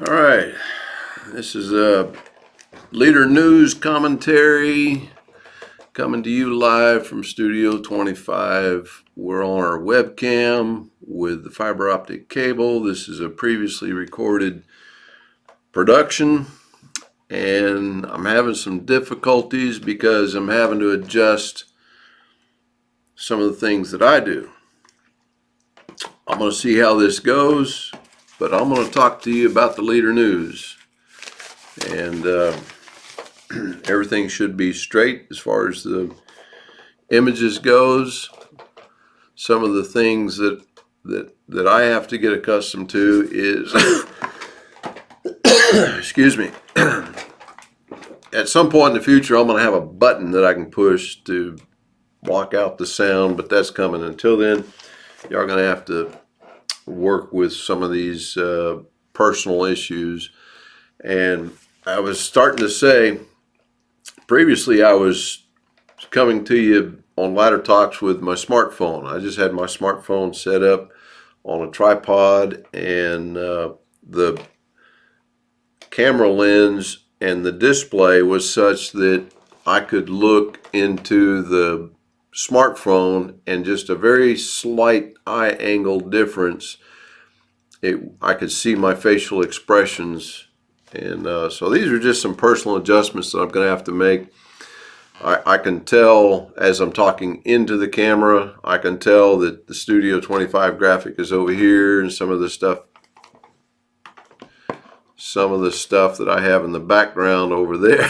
All right, this is a Leader News commentary coming to you live from Studio 25. We're on our webcam with the fiber optic cable. This is a previously recorded production, and I'm having some difficulties because I'm having to adjust some of the things that I do. I'm going to see how this goes, but I'm going to talk to you about the Leader News. And everything should be straight as far as the images goes. Some of the things that I have to get accustomed to is excuse me, at some point in the future I'm going to have a button that I can push to block out the sound, but that's coming. Until then, y'all going to have to work with some of these personal issues. And I was starting to say, previously I was coming to you on Ladder Talks with my smartphone. I just had my smartphone set up on a tripod, and the camera lens and the display was such that I could look into the smartphone, and just a very slight eye angle difference, I could see my facial expressions. And so these are just some personal adjustments that I'm going to have to make. I can tell as I'm talking into the camera, I can tell that the Studio 25 graphic is over here, and some of the stuff that I have in the background over there.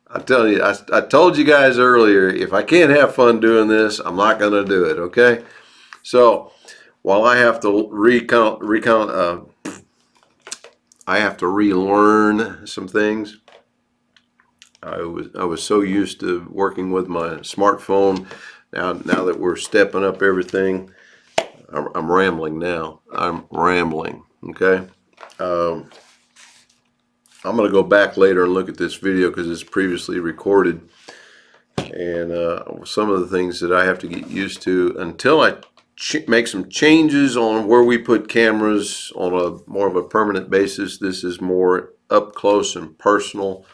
I tell you, I told you guys earlier, if I can't have fun doing this, I'm not going to do it, okay? So while I have to I have to relearn some things. I was so used to working with my smartphone. Now that we're stepping up everything, I'm rambling now. I'm rambling, okay? I'm going to go back later and look at this video because it's previously recorded. And some of the things that I have to get used to until I make some changes on where we put cameras on a more of a permanent basis. This is more up close and personal.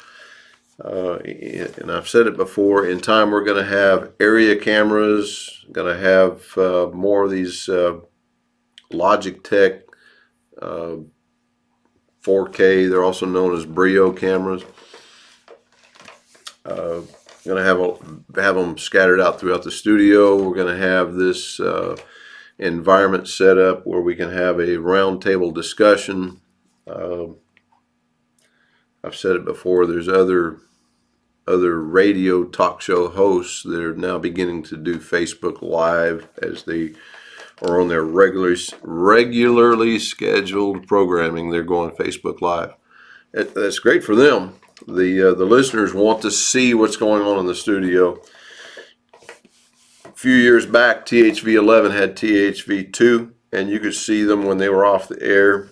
And I've said it before, in time we're going to have area cameras, going to have more of these Logitech 4K. They're also known as Brio cameras. Going to have them scattered out throughout the studio. We're going to have this environment set up where we can have a roundtable discussion. I've said it before, there's other radio talk show hosts that are now beginning to do Facebook Live as they are on their regularly scheduled programming. They're going Facebook Live. That's great for them. The listeners want to see what's going on in the studio. A few years back, THV11 had THV2, and you could see them when they were off the air.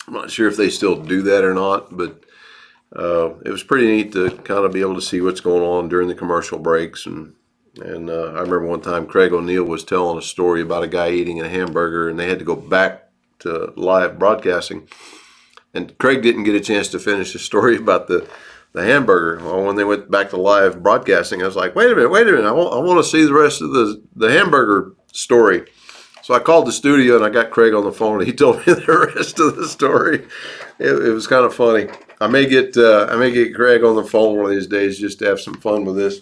I'm not sure if they still do that or not, but it was pretty neat to kind of be able to see what's going on during the commercial breaks. And I remember one time Craig O'Neill was telling a story about a guy eating a hamburger, and they had to go back to live broadcasting. And Craig didn't get a chance to finish the story about the hamburger. Well, when they went back to live broadcasting, I was like, wait a minute, I want to see the rest of the hamburger story. So I called the studio and I got Craig on the phone, and he told me the rest of the story. It was kind of funny. I may get Craig on the phone one of these days just to have some fun with this,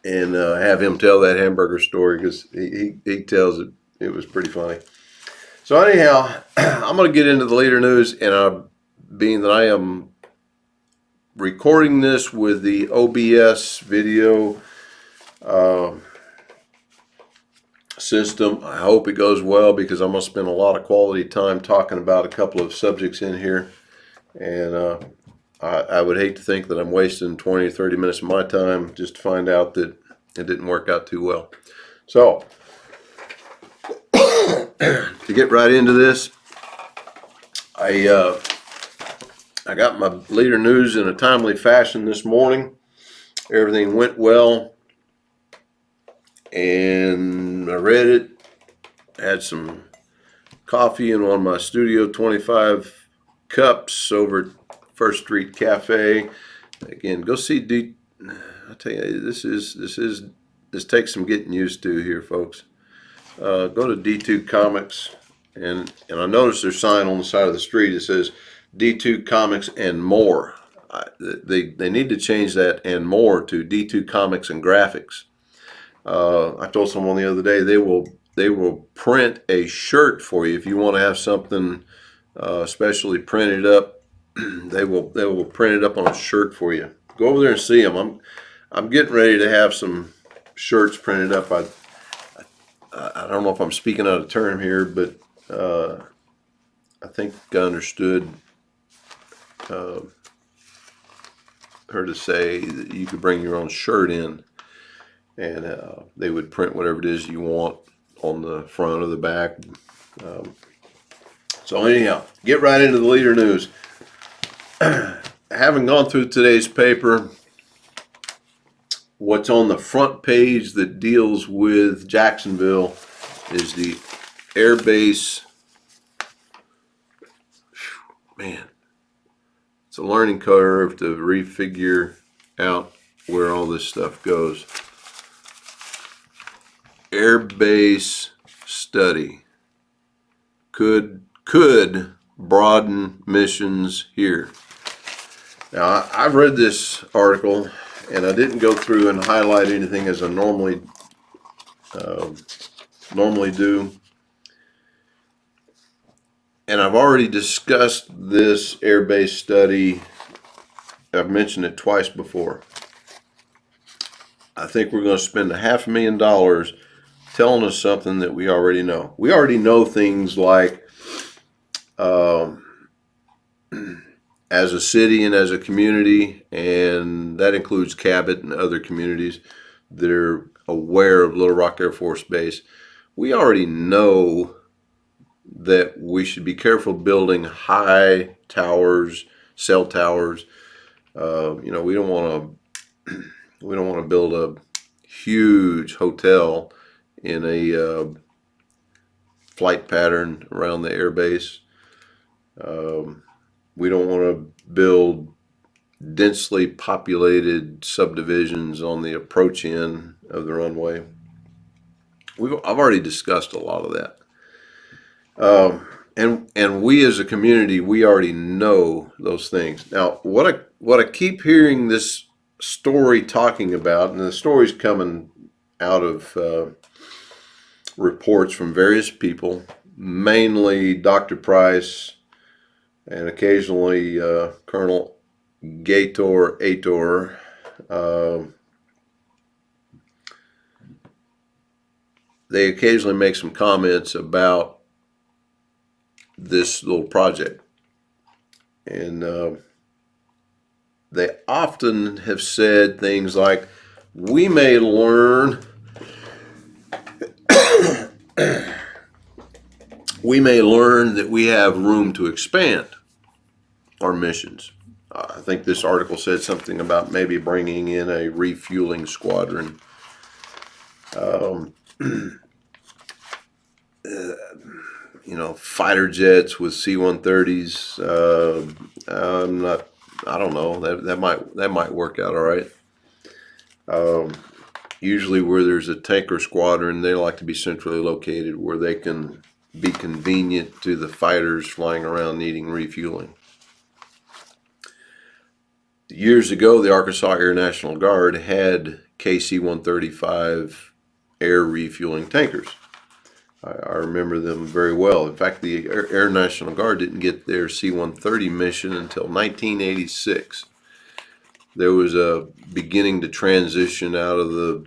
and have him tell that hamburger story, because he tells it. It was pretty funny. So anyhow, I'm going to get into the Leader News, and being that I am recording this with the OBS video system, I hope it goes well, because I'm going to spend a lot of quality time talking about a couple of subjects in here, and I would hate to think that I'm wasting 20 or 30 minutes of my time just to find out that it didn't work out too well. So to get right into this, I got my Leader News in a timely fashion this morning. Everything went well, and I read it, Had some coffee in one of my Studio 25 cups over at First Street Cafe. Again, go see I tell you, this takes some getting used to here, folks. Go to D2 Comics, and I noticed their sign on the side of the street. It says D2 Comics and more. They need to change that and more to D2 Comics and Graphics. I told someone the other day they will print a shirt for you if you want to have something specially printed up. They will print it up on a shirt for you. Go over there and see them. I'm getting ready to have some shirts printed up. I don't know if I'm speaking out of turn here, but I think I understood her to say that you could bring your own shirt in, and they would print whatever it is you want on the front or the back. So anyhow, get right into the leader news. Having gone through today's paper, what's on the front page that deals with Jacksonville is the Air Base. Man, it's a learning curve to refigure out where all this stuff goes. Air Base study could broaden missions here. Now, I've read this article, and I didn't go through and highlight anything as I normally do. And I've already discussed this Air Base study. I've mentioned it twice before. I think we're going to spend $500,000 telling us something that we already know. We already know things like as a city and as a community, and that includes Cabot and other communities that are aware of Little Rock Air Force Base. We already know that we should be careful building high towers, cell towers. We don't want to build a huge hotel in a flight pattern around the air base. We don't want to build densely populated subdivisions on the approach end of the runway. I've already discussed a lot of that. And we as a community, we already know those things. Now, what I keep hearing this story talking about, and the story's coming out of reports from various people, mainly Dr. Price and occasionally Colonel Gator Ator. They occasionally make some comments about this little project, and they often have said things like, we may learn that we have room to expand our missions. I think this article said something about maybe bringing in a refueling squadron. Fighter jets with C-130s. I don't know. That might work out all right. Usually where there's a tanker squadron, they like to be centrally located where they can be convenient to the fighters flying around needing refueling. Years ago, the Arkansas Air National Guard had KC-135 air refueling tankers. I remember them very well. In fact, the Air National Guard didn't get their C-130 mission until 1986. There was a beginning to transition out of the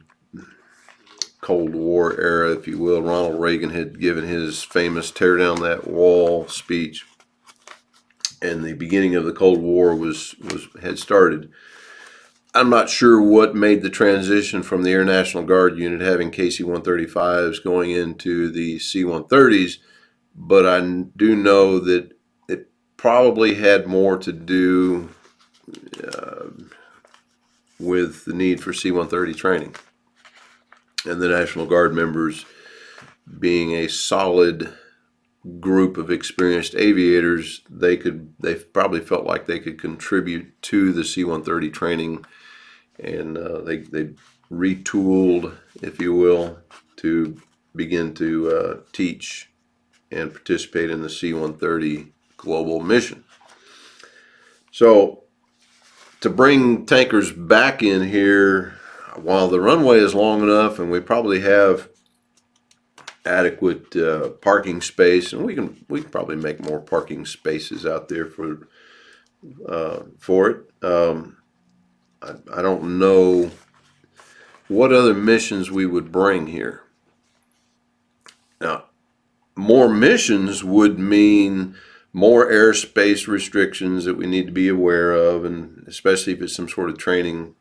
Cold War era, if you will. Ronald Reagan had given his famous tear down that wall speech, and the beginning of the Cold War had started. I'm not sure what made the transition from the Air National Guard unit having KC-135s going into the C-130s, but I do know that it probably had more to do with the need for C-130 training. And the National Guard members being a solid group of experienced aviators, they probably felt like they could contribute to the C-130 training, and they retooled, if you will, to begin to teach and participate in the C-130 global mission. So to bring tankers back in here, while the runway is long enough and we probably have adequate parking space, and we can probably make more parking spaces out there for it. I don't know what other missions we would bring here. Now, more missions would mean more airspace restrictions that we need to be aware of, and especially if it's some sort of training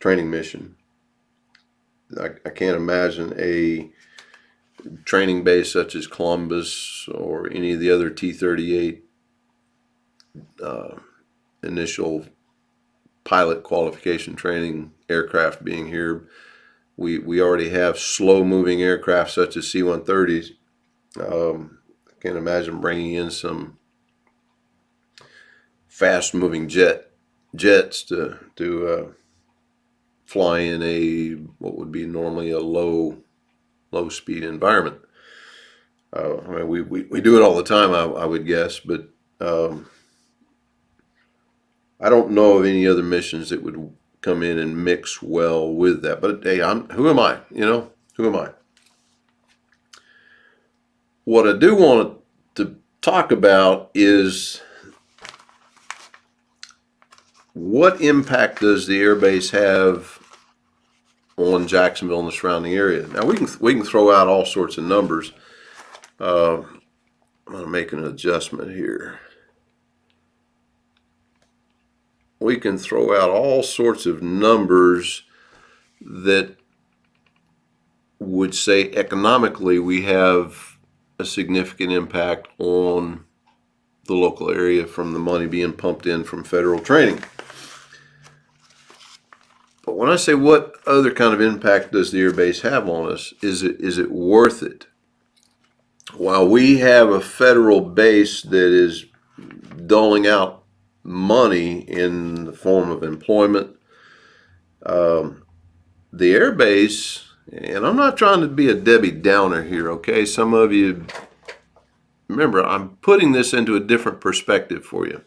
mission. I can't imagine a training base such as Columbus or any of the other T-38 initial pilot qualification training aircraft being here. We already have slow-moving aircraft such as C-130s. I can't imagine bringing in some fast-moving jets to fly in what would be normally a low-speed environment. I mean, we do it all the time, I would guess, but I don't know of any other missions that would come in and mix well with that. But hey, who am I? Who am I? What I do want to talk about is what impact does the airbase have on Jacksonville and the surrounding area? Now we can throw out all sorts of numbers. I'm going to make an adjustment here. We can throw out all sorts of numbers that would say economically we have a significant impact on the local area from the money being pumped in from federal training. But when I say what other kind of impact does the airbase have on us, is it worth it? While we have a federal base that is doling out money in the form of employment, the airbase, and I'm not trying to be a Debbie Downer here, okay? Some of you, remember, I'm putting this into a different perspective for you.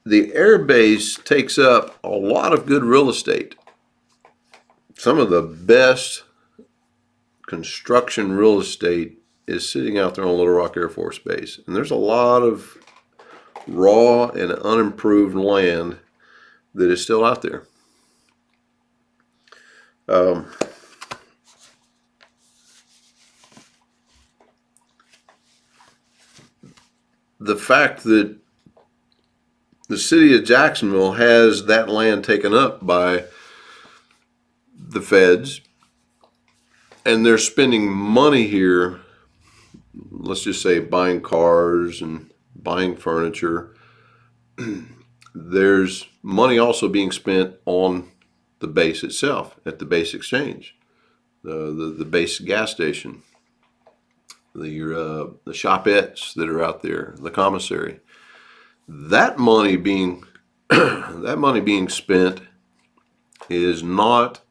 The airbase takes up a lot of good real estate. Some of the best construction real estate is sitting out there on Little Rock Air Force Base. And there's a lot of raw and unimproved land that is still out there. The fact that the city of Jacksonville has that land taken up by the feds, and they're spending money here, let's just say buying cars and buying furniture. There's money also being spent on the base itself, at the base exchange, the base gas station, the shopettes that are out there, the commissary. That money being spent is not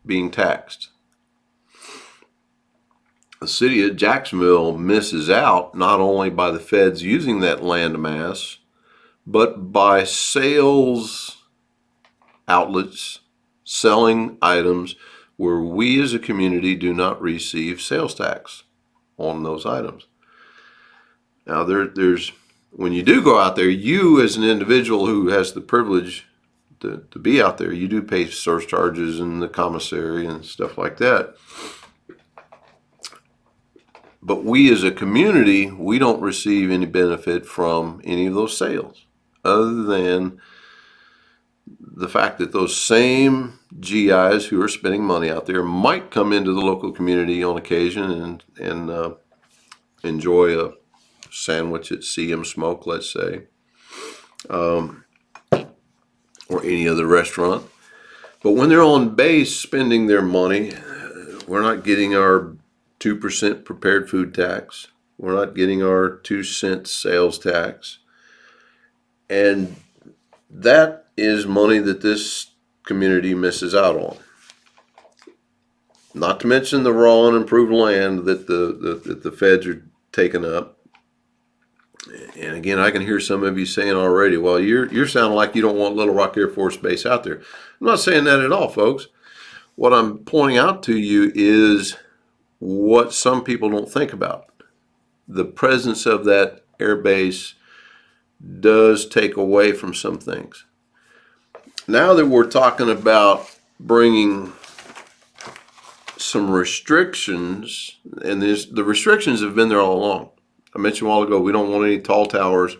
being taxed. The city of Jacksonville misses out not only by the feds using that land mass, but by sales outlets selling items where we as a community do not receive sales tax on those items. Now there's when you do go out there, you as an individual who has the privilege to be out there, you do pay surcharges in the commissary and stuff like that. But we as a community, we don't receive any benefit from any of those sales, other than the fact that those same GIs who are spending money out there might come into the local community on occasion and enjoy a sandwich at CM Smoke, let's say, or any other restaurant. But when they're on base spending their money, we're not getting our 2% prepared food tax. We're not getting our 2-cent sales tax. And that is money that this community misses out on. Not to mention the raw and improved land that the feds are taking up. And again, I can hear some of you saying already, well, you're sounding like you don't want Little Rock Air Force Base out there. I'm not saying that at all, folks. What I'm pointing out to you is what some people don't think about. The presence of that air base does take away from some things. Now that we're talking about bringing some restrictions, and the restrictions have been there all along. I mentioned a while ago, we don't want any tall towers,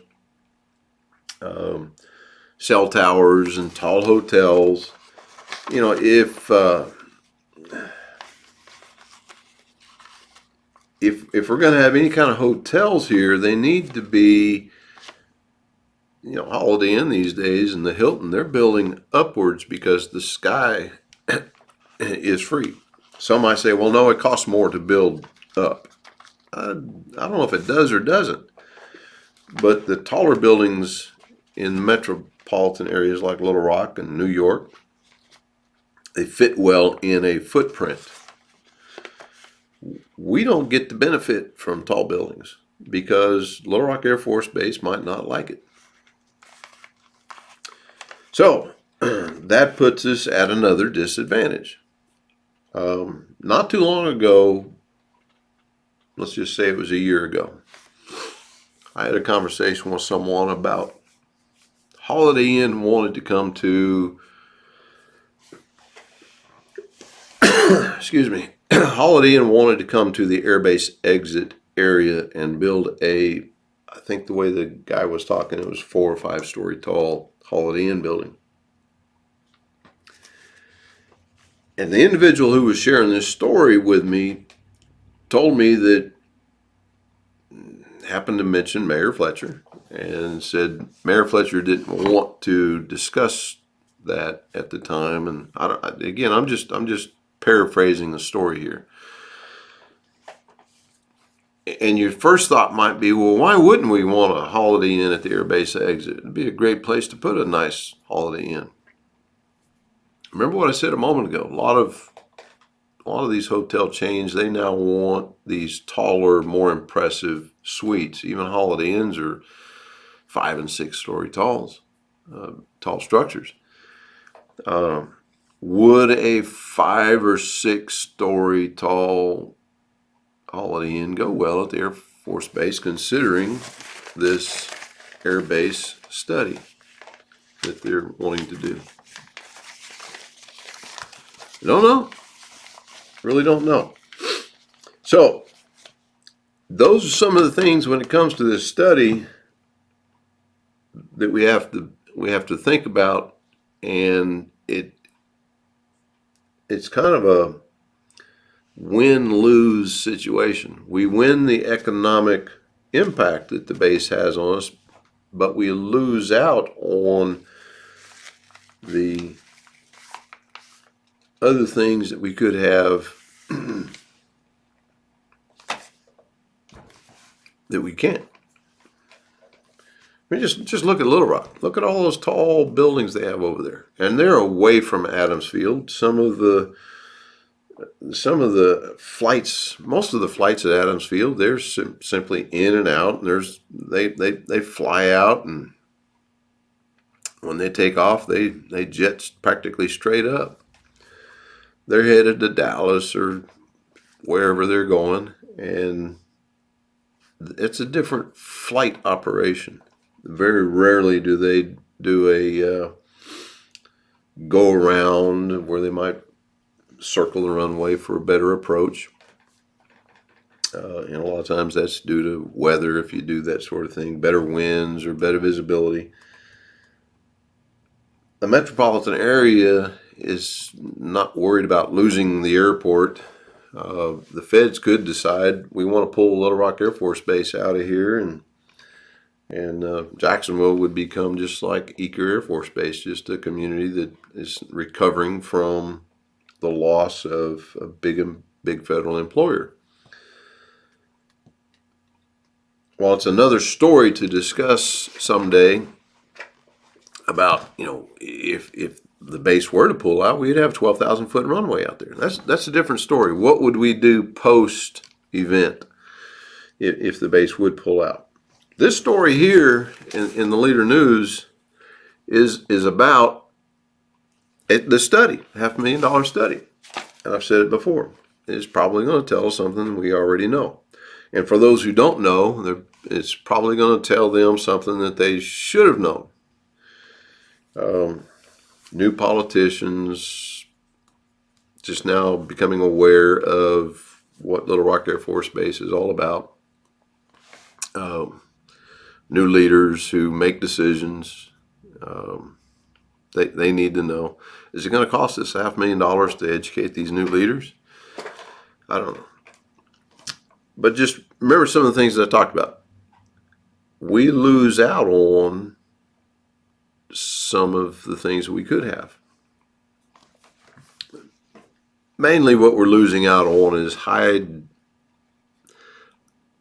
cell towers, and tall hotels. You know, if we're going to have any kind of hotels here, they need to be, you know, Holiday Inn these days and the Hilton, they're building upwards because the sky is free. Some might say, well, no, it costs more to build up. I don't know if it does or doesn't, but the taller buildings in metropolitan areas like Little Rock and New York, they fit well in a footprint. We don't get the benefit from tall buildings because Little Rock Air Force Base might not like it. So that puts us at another disadvantage. Not too long ago, let's just say it was a year ago, I had a conversation with someone about Holiday Inn wanted to come to, excuse me, Holiday Inn wanted to come to the airbase exit area and build I think the way the guy was talking, it was 4 or 5 story tall Holiday Inn building. And the individual who was sharing this story with me told me that, happened to mention Mayor Fletcher, and said Mayor Fletcher didn't want to discuss that at the time. And I'm just paraphrasing the story here. And your first thought might be, well, why wouldn't we want a Holiday Inn at the airbase exit? It'd be a great place to put a nice Holiday Inn. Remember what I said a moment ago. A lot of these hotel chains, they now want these taller, more impressive suites. Even Holiday Inns are 5 and 6 story tall structures. Would a 5 or 6 story tall Holiday Inn go well at the Air Force Base, considering this air base study that they're wanting to do? I don't know. Really don't know. So those are some of the things when it comes to this study that we have to think about, and it's kind of a win-lose situation. We win the economic impact that the base has on us, but we lose out on the other things that we could have that we can't. I mean, just look at Little Rock. Look at all those tall buildings they have over there, and they're away from Adams Field. Some of the flights, most of the flights at Adams Field, they're simply in and out. And they fly out, and when they take off, they jet practically straight up. They're headed to Dallas or wherever they're going, and it's a different flight operation. Very rarely do they do a go around where they might circle the runway for a better approach. And a lot of times that's due to weather, if you do that sort of thing, better winds or better visibility. The metropolitan area is not worried about losing the airport. The feds could decide we want to pull Little Rock Air Force Base out of here, and And Jacksonville would become just like Eaker Air Force Base, just a community that is recovering from the loss of a big federal employer. While it's another story to discuss someday about, if the base were to pull out, we'd have 12,000 foot runway out there. That's a different story. What would we do post event if the base would pull out? This story here in the Leader News is about the study, $500,000 study. And I've said it before. It's probably going to tell us something we already know. And for those who don't know, it's probably going to tell them something that they should have known. New politicians just now becoming aware of what Little Rock Air Force Base is all about. New leaders who make decisions. They need to know. Is it going to cost us $500,000 to educate these new leaders? I don't know. But just remember some of the things that I talked about. We lose out on some of the things that we could have. Mainly what we're losing out on is high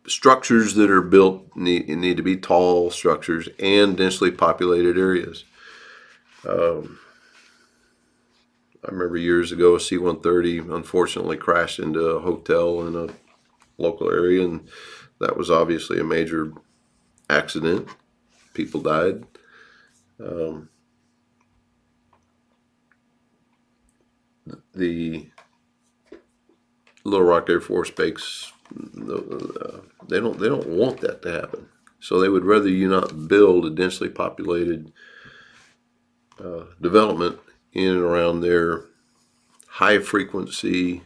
structures that are built need to be tall structures and densely populated areas. I remember years ago a C-130 unfortunately crashed into a hotel in a local area, and that was obviously a major accident. People died. The Little Rock Air Force Base, they don't want that to happen. So they would rather you not build a densely populated development in and around their high frequency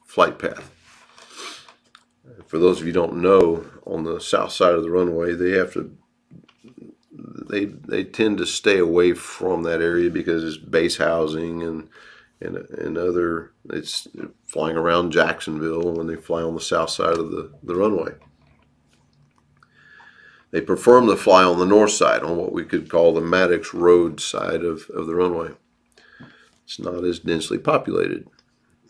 flight path. For those of you who don't know, on the south side of the runway, they tend to stay away from that area because it's base housing and other. It's flying around Jacksonville when they fly on the south side of the runway. They prefer them to fly on the north side, on what we could call the Maddox Road side of the runway. It's not as densely populated.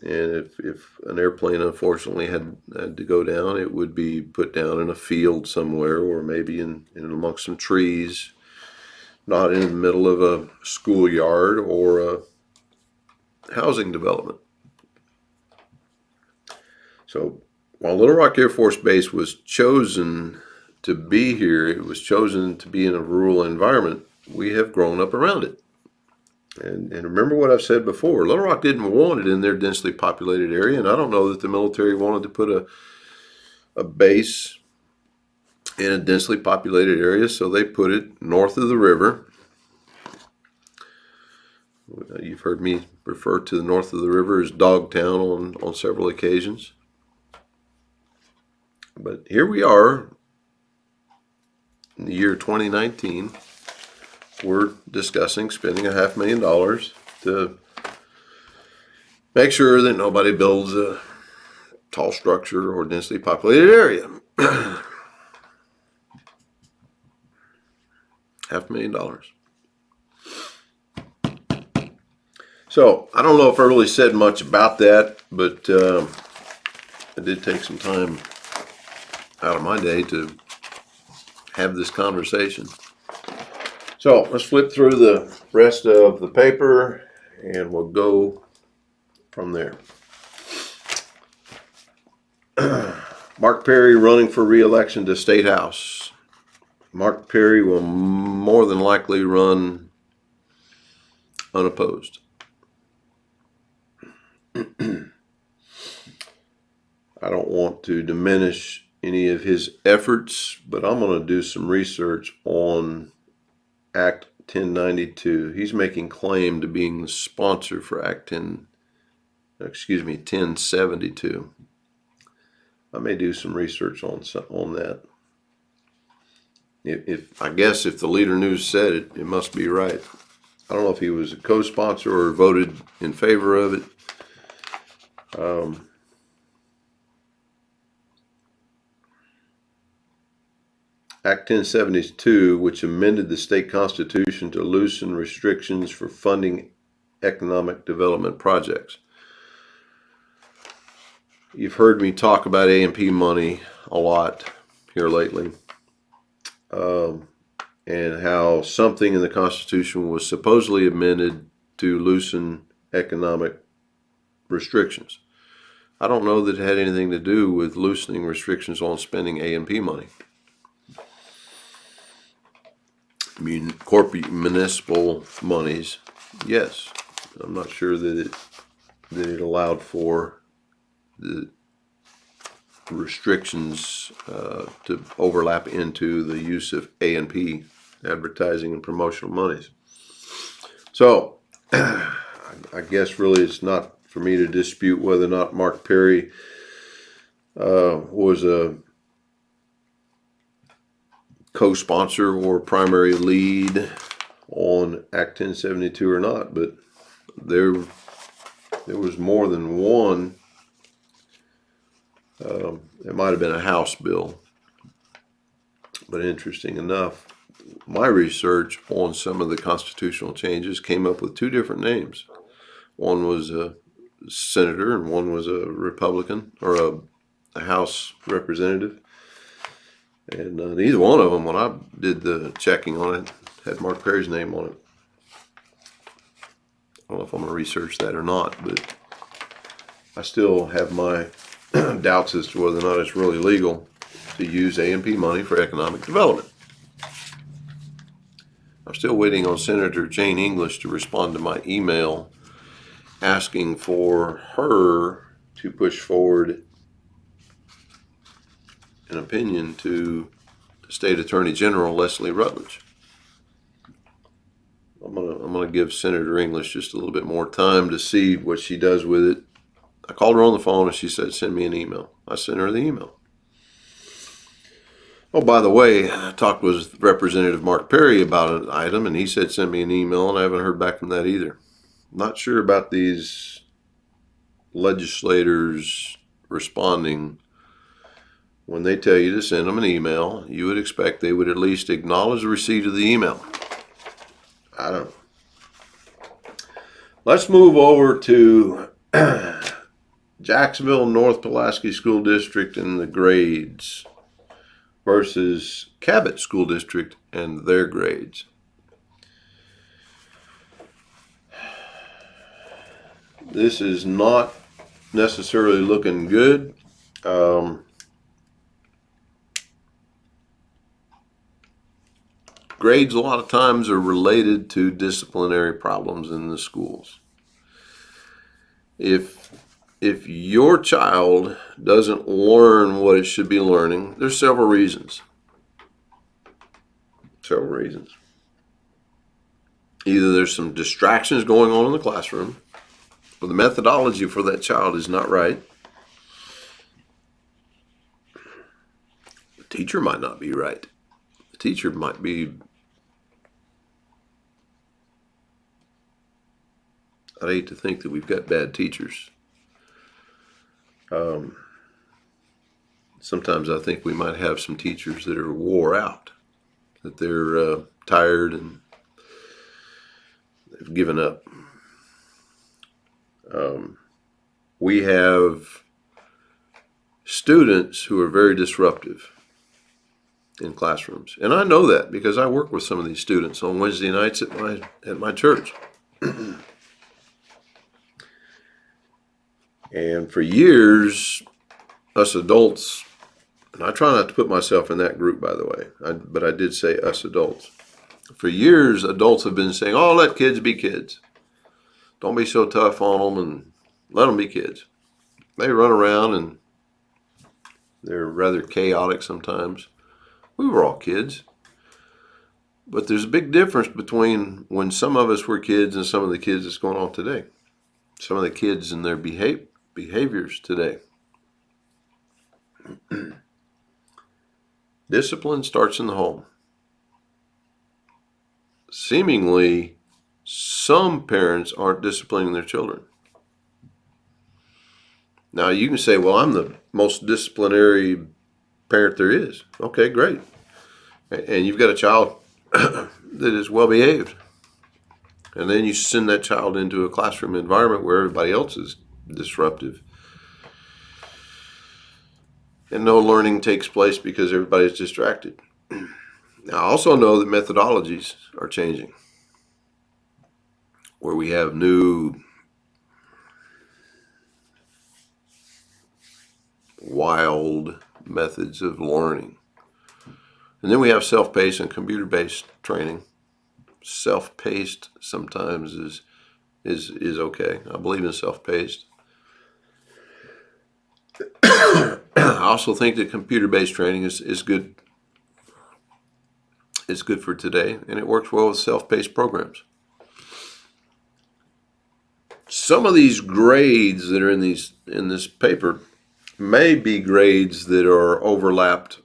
And if an airplane unfortunately had to go down, it would be put down in a field somewhere, or maybe in amongst some trees, not in the middle of a schoolyard or a housing development. So while Little Rock Air Force Base was chosen to be here, it was chosen to be in a rural environment. We have grown up around it. And remember what I've said before, Little Rock didn't want it in their densely populated area, and I don't know that the military wanted to put a base in a densely populated area, so they put it north of the river. You've heard me refer to the north of the river as Dogtown on several occasions. But here we are in the year 2019. We're discussing spending $500,000 to make sure that nobody builds a tall structure or densely populated area. $500,000. So I don't know if I really said much about that, but I did take some time out of my day to have this conversation. So let's flip through the rest of the paper and we'll go from there. Mark Perry running for re-election to State House. Mark Perry will more than likely run unopposed. I don't want to diminish any of his efforts, but I'm going to do some research on Act 1092. He's making claim to being the sponsor for Act 1072. I may do some research on that. If I guess if the Leader News said it, it must be right. I don't know if he was a co-sponsor or voted in favor of it. Act 1072, which amended the state constitution to loosen restrictions for funding economic development projects. You've heard me talk about A&P money a lot here lately, and how something in the Constitution was supposedly amended to loosen economic restrictions. I don't know that it had anything to do with loosening restrictions on spending A&P money. I mean, corporate municipal monies, yes. I'm not sure that it allowed for the restrictions to overlap into the use of A&P, advertising and promotional monies. So I guess really it's not for me to dispute whether or not Mark Perry was a co-sponsor or primary lead on Act 1072 or not, but there was more than one. It might have been a House bill, but interesting enough, my research on some of the constitutional changes came up with two different names. One was a senator and one was a Republican or a House representative. And neither one of them, when I did the checking on it, had Mark Perry's name on it. I don't know if I'm going to research that or not, but I still have my doubts as to whether or not it's really legal to use A&P money for economic development. I'm still waiting on Senator Jane English to respond to my email asking for her to push forward an opinion to State Attorney General Leslie Rutledge. I'm gonna give Senator English just a little bit more time to see what she does with it. I called her on the phone and she said, send me an email. I sent her the email. Oh, by the way, I talked with Representative Mark Perry about an item and he said, send me an email, and I haven't heard back from that either. Not sure about these legislators responding. When they tell you to send them an email, you would expect they would at least acknowledge the receipt of the email. I don't know. Let's move over to Jacksonville North Pulaski School District and the grades versus Cabot School District and their grades. This is not necessarily looking good. Grades a lot of times are related to disciplinary problems in the schools. If your child doesn't learn what it should be learning, there's several reasons. Either there's some distractions going on in the classroom, or the methodology for that child is not right. The teacher might not be right. The teacher might be, I'd hate to think that we've got bad teachers. Sometimes I think we might have some teachers that are wore out, that they're tired and they've given up. We have students who are very disruptive in classrooms. And I know that because I work with some of these students on Wednesday nights at my church. And for years, us adults, and I try not to put myself in that group, by the way, but I did say us adults. For years, adults have been saying, oh, let kids be kids. Don't be so tough on them and let them be kids. They run around and they're rather chaotic sometimes. We were all kids. But there's a big difference between when some of us were kids and some of the kids that's going on today. Some of the kids and their behaviors today. Discipline starts in the home. Seemingly, some parents aren't disciplining their children. Now, you can say, well, I'm the most disciplinary parent there is. Okay, great. and you've got a child that is well behaved, and then you send that child into a classroom environment where everybody else is disruptive, and no learning takes place because everybody's distracted. Now, I also know that methodologies are changing, where we have new wild methods of learning. And then we have self-paced and computer-based training. Self-paced sometimes is okay. I believe in self-paced. I also think that computer-based training is good. It's good for today, and it works well with self-paced programs. Some of these grades that are in this paper may be grades that are overlapped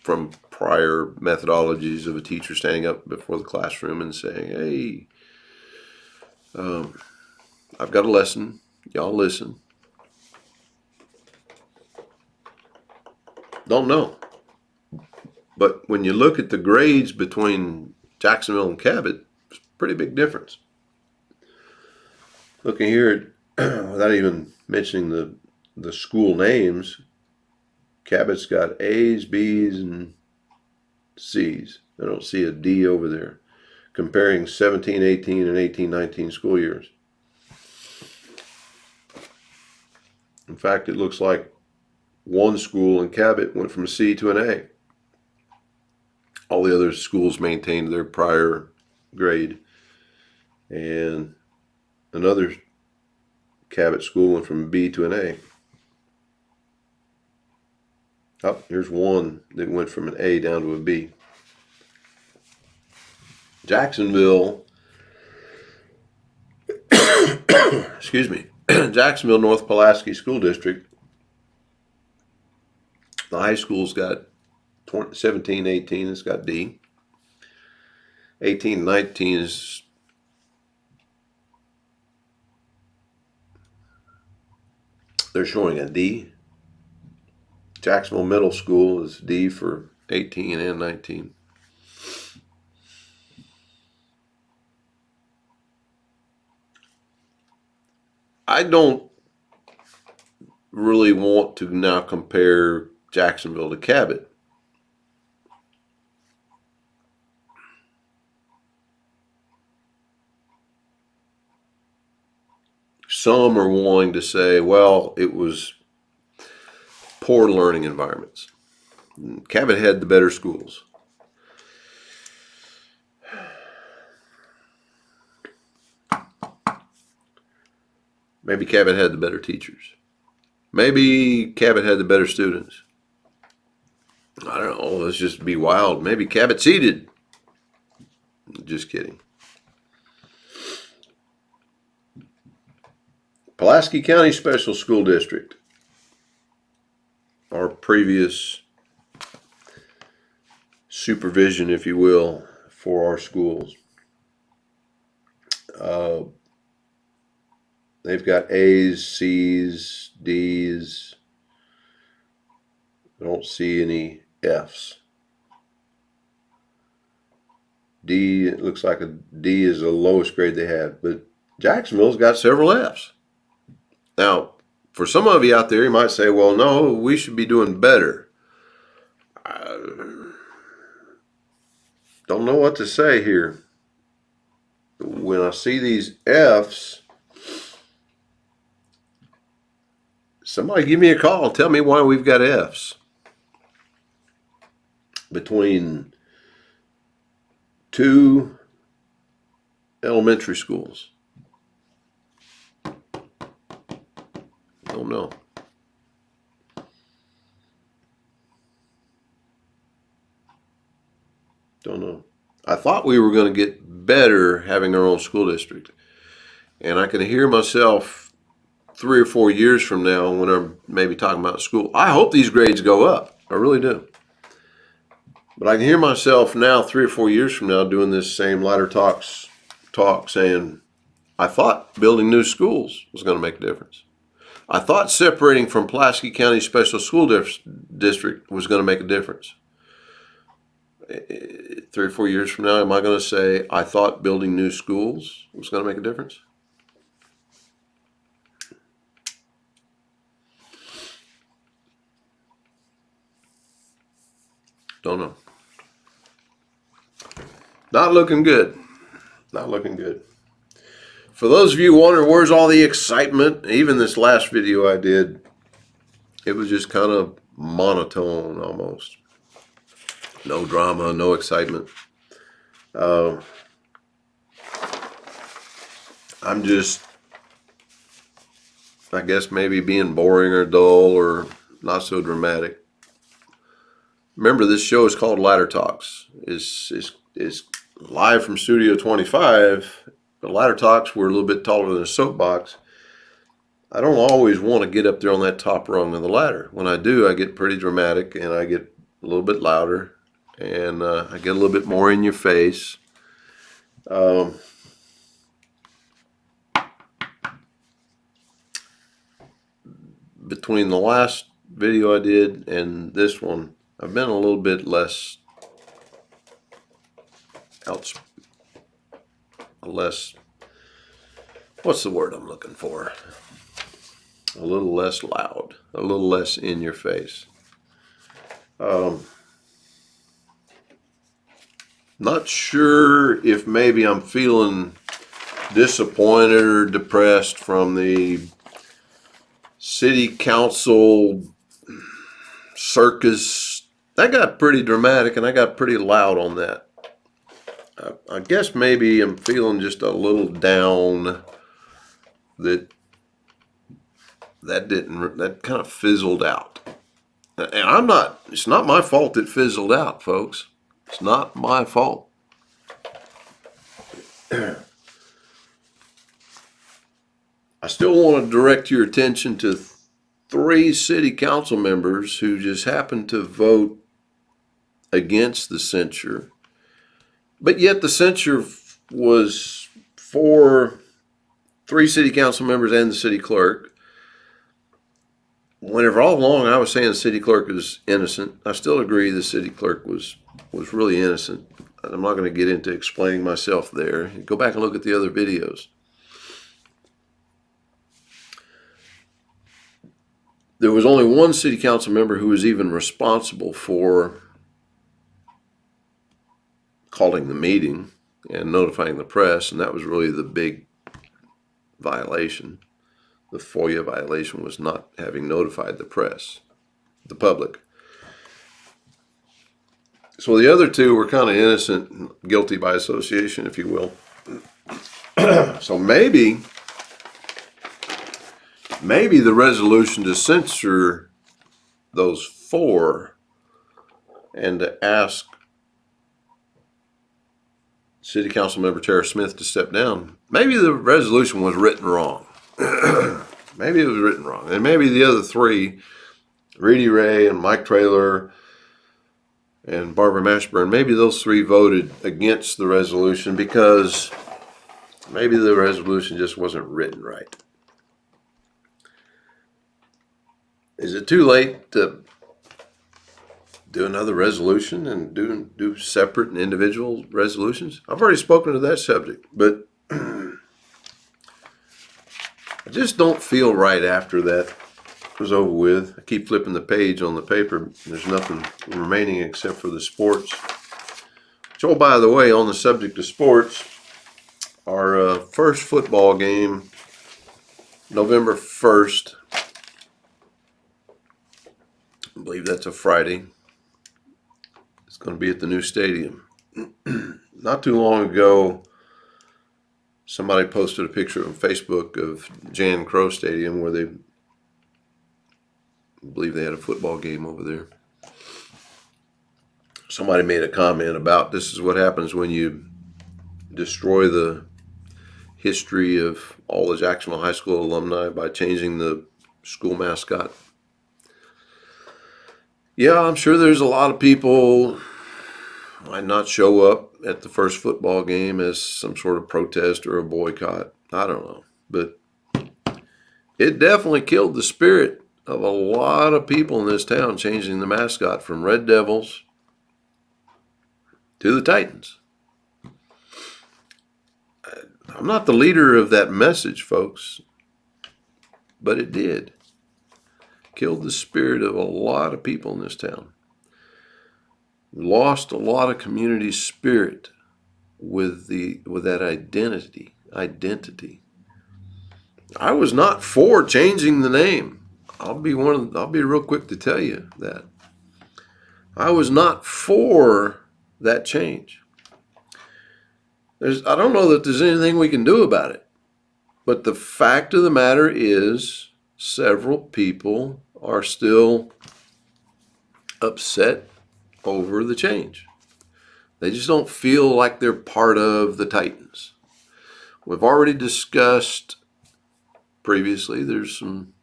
from prior methodologies of a teacher standing up before the classroom and saying, "Hey, I've got a lesson. Y'all listen." Don't know. But when you look at the grades between Jacksonville and Cabot, it's a pretty big difference. Looking here, without even mentioning the school names, Cabot's got A's, B's, and C's. I don't see a D over there. Comparing 17-18 and 18-19 school years. In fact, it looks like one school in Cabot went from a C to an A. All the other schools maintained their prior grade. And another Cabot school went from a B to an A. Oh, here's one that went from an A down to a B. Jacksonville, excuse me, Jacksonville North Pulaski School District. The high school's got 17-18, it's got D. 18-19 is they're showing a D. Jacksonville Middle School is D for 18 and 19. I don't really want to now compare Jacksonville to Cabot. Some are wanting to say, well, it was poor learning environments. Cabot had the better schools. Maybe Cabot had the better teachers. Maybe Cabot had the better students. I don't know. Let's just be wild. Maybe Cabot seeded. Just kidding. Pulaski County Special School District. Our previous supervision, if you will, for our schools. They've got A's, C's, D's. I don't see any F's. D, it looks like a D is the lowest grade they had, but Jacksonville's got several F's. Now, for some of you out there, you might say, well, no, we should be doing better. I don't know what to say here. When I see these F's, somebody give me a call. Tell me why we've got F's. Between two elementary schools. Don't know. Don't know. I thought we were going to get better having our own school district. And I can hear myself 3 or 4 years from now when I'm maybe talking about school. I hope these grades go up. I really do. But I can hear myself now 3 or 4 years from now doing this same ladder talk saying, I thought building new schools was going to make a difference. I thought separating from Pulaski County Special School District was going to make a difference. 3 or 4 years from now, am I going to say, I thought building new schools was going to make a difference? Don't know. Not looking good. Not looking good. For those of you wondering where's all the excitement, even this last video I did, it was just kind of monotone almost. No drama, no excitement. I'm just, I guess, maybe being boring or dull or not so dramatic. Remember, this show is called Ladder Talks. Is live from Studio 25. The Ladder Talks were a little bit taller than a soapbox. I don't always want to get up there on that top rung of the ladder. When I do, I get pretty dramatic and I get a little bit louder and I get a little bit more in your face. Between the last video I did and this one, I've been a little bit less what's the word I'm looking for? A little less loud, a little less in your face. Not sure if maybe I'm feeling disappointed or depressed from the city council circus. That got pretty dramatic and I got pretty loud on that. I guess maybe I'm feeling just a little down that kind of fizzled out. And it's not my fault it fizzled out, folks. It's not my fault. I still want to direct your attention to 3 city council members who just happened to vote against the censure. But yet the censure was for 3 city council members and the city clerk. Whenever all along I was saying the city clerk is innocent, I still agree the city clerk was really innocent. I'm not going to get into explaining myself there. Go back and look at the other videos. There was only one city council member who was even responsible for calling the meeting and notifying the press, and that was really the big violation. The FOIA violation was not having notified the press, the public. So the other 2 were kind of innocent, guilty by association, if you will. So maybe the resolution to censor those 4 and to ask City Council Member Tara Smith to step down, maybe the resolution was written wrong. Maybe it was written wrong. And maybe the other 3, Reedy Ray and Mike Traylor and Barbara Mashburn, maybe those 3 voted against the resolution because maybe the resolution just wasn't written right. Is it too late to do another resolution and do separate and individual resolutions? I've already spoken to that subject, but I just don't feel right after that was over with. I keep flipping the page on the paper. There's nothing remaining except for the sports. So, by the way, on the subject of sports, our first football game, November 1st, I believe that's a Friday. It's going to be at the new stadium. Not too long ago, somebody posted a picture on Facebook of Jan Crow Stadium where I believe they had a football game over there. Somebody made a comment about this is what happens when you destroy the history of all the Jacksonville High School alumni by changing the school mascot. Yeah, I'm sure there's a lot of people might not show up at the first football game as some sort of protest or a boycott. I don't know. But it definitely killed the spirit of a lot of people in this town changing the mascot from Red Devils to the Titans. I'm not the leader of that message, folks, but it did. Killed the spirit of a lot of people in this town. Lost a lot of community spirit with that identity. I was not for changing the name. I'll be real quick to tell you that. I was not for that change. I don't know that there's anything we can do about it. But the fact of the matter is, several people are still upset over the change. They just don't feel like they're part of the Titans. We've already discussed previously, there's some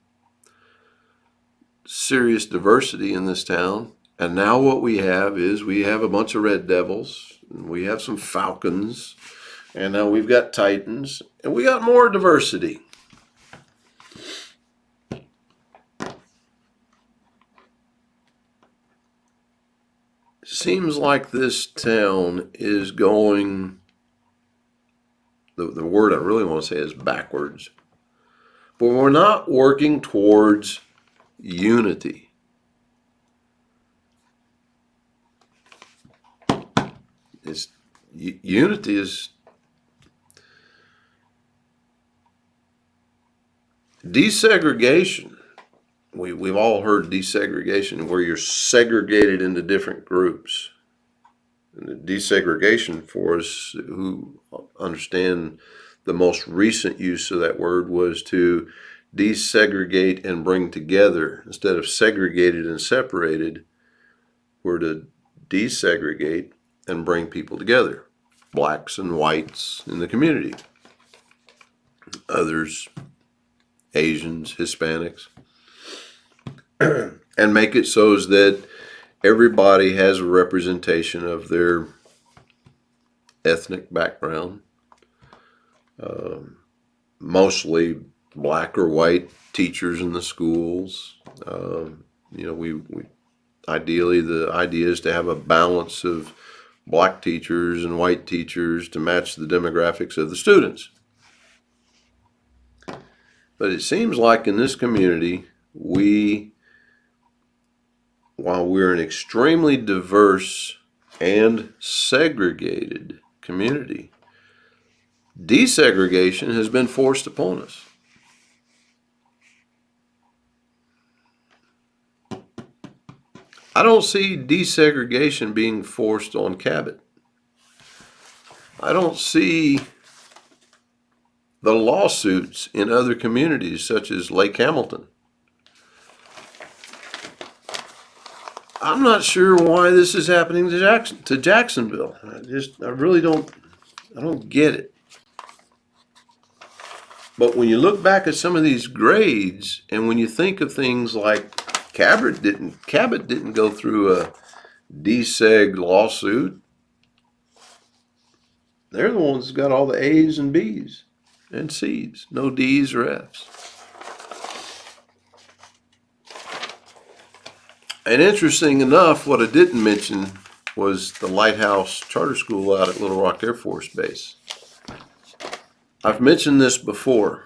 serious diversity in this town. And now what we have is we have a bunch of Red Devils, and we have some Falcons, and now we've got Titans, and we got more diversity. Seems like this town is going, the word I really want to say is backwards. But we're not working towards unity. Unity is desegregation. We've all heard desegregation, where you're segregated into different groups. And the desegregation, for us who understand the most recent use of that word, was to desegregate and bring together. Instead of segregated and separated, we're to desegregate and bring people together. Blacks and whites in the community. Others, Asians, Hispanics. And make it so that everybody has a representation of their ethnic background. Mostly black or white teachers in the schools. We ideally, the idea is to have a balance of black teachers and white teachers to match the demographics of the students. But it seems like in this community, while we're an extremely diverse and segregated community, desegregation has been forced upon us. I don't see desegregation being forced on Cabot. I don't see the lawsuits in other communities such as Lake Hamilton. I'm not sure why this is happening to Jacksonville. I really don't get it. But when you look back at some of these grades, and when you think of things like Cabot didn't go through a deseg lawsuit. They're the ones that got all the A's and B's and C's, no D's or F's. And interesting enough, what I didn't mention was the Lighthouse Charter School out at Little Rock Air Force Base. I've mentioned this before.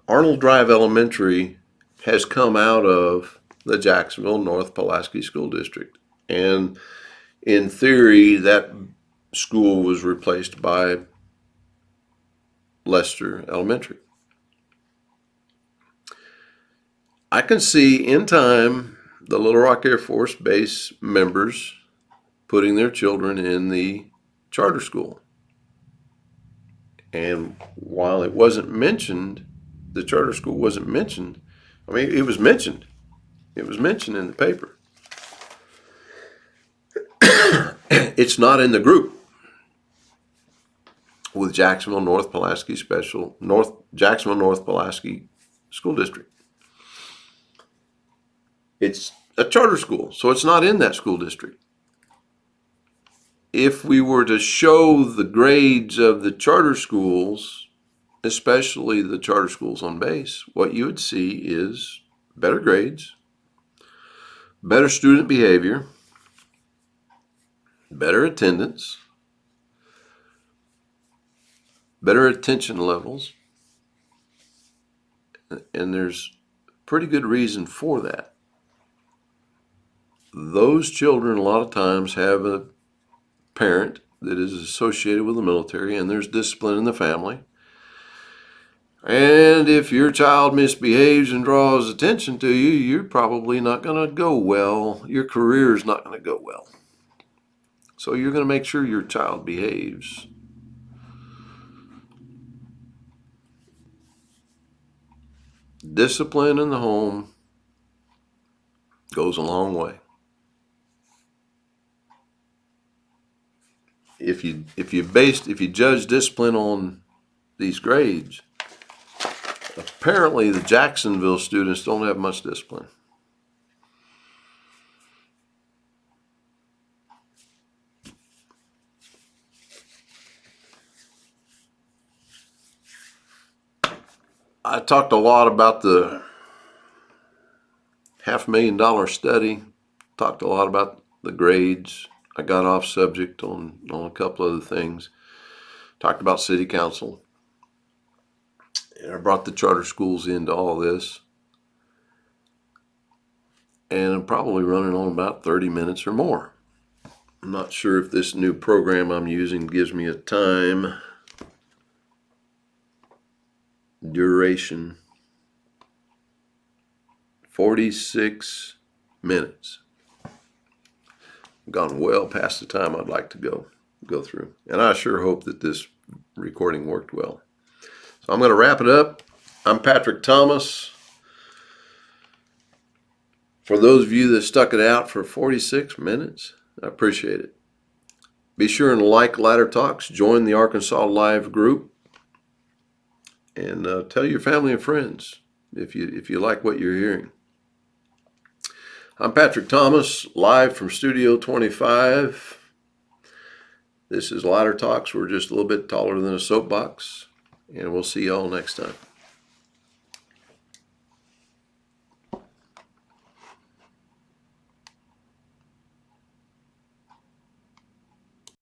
Arnold Drive Elementary has come out of the Jacksonville North Pulaski School District. And in theory, that school was replaced by Lester Elementary. I can see in time the Little Rock Air Force Base members putting their children in the charter school. And while it wasn't mentioned, the charter school wasn't mentioned. I mean, it was mentioned. It was mentioned in the paper. It's not in the group with Jacksonville North Pulaski School District. It's a charter school, so it's not in that school district. If we were to show the grades of the charter schools, especially the charter schools on base, what you would see is better grades, better student behavior, better attendance, better attention levels, and there's pretty good reason for that. Those children a lot of times have a parent that is associated with the military, and there's discipline in the family. And if your child misbehaves and draws attention to you, you're probably not going to go well. Your career is not going to go well. So you're going to make sure your child behaves. Discipline in the home goes a long way. If you judge discipline on these grades, apparently the Jacksonville students don't have much discipline. I talked a lot about the $500,000 study, talked a lot about the grades. I got off subject on a couple other things. Talked about city council. And I brought the charter schools into all this. And I'm probably running on about 30 minutes or more. I'm not sure if this new program I'm using gives me a time duration. 46 minutes. I've gone well past the time I'd like to go through. And I sure hope that this recording worked well. So I'm going to wrap it up. I'm Patrick Thomas. For those of you that stuck it out for 46 minutes, I appreciate it. Be sure and like Ladder Talks, join the Arkansas Live group, and tell your family and friends if you like what you're hearing. I'm Patrick Thomas, live from Studio 25. This is Ladder Talks. We're just a little bit taller than a soapbox, and we'll see y'all next time.